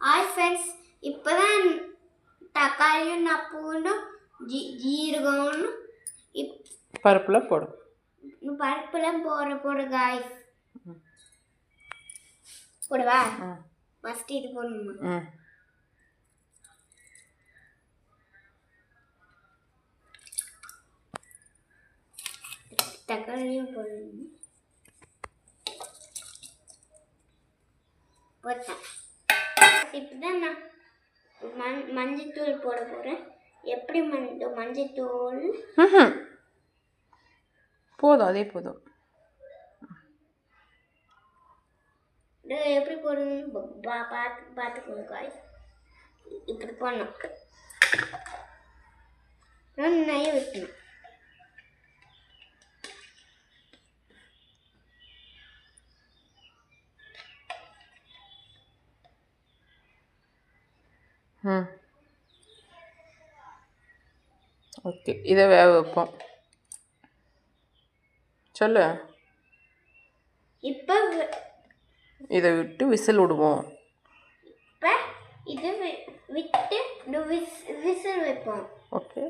Hi friends, இப்போதான் தக்காளியும் பூண்டும் ஜீரகம் பருப்புலாம் போடும். பருப்புலாம் போட காய்ஸ். போடுவா? ஃபர்ஸ்ட் இது போடணுமா? தக்காளியும் போடணும். போட்டேன். இப்போதான் நான் மஞ்சத்தூள் போட போகிறேன். எப்படி மஞ்சத்தூள் போதும், அதே போதும். எப்படி போடணும் பார்த்துக்கோங்க காய்ஸ். இப்படி போடணும். நெய் வைக்கணும். ஓகே, இதை வேக வைப்போம். சொல்லு. இப்போ இதை விட்டு விசில் விடுவோம். இப்போ இது விட்டு விசில் வைப்போம். ஓகே.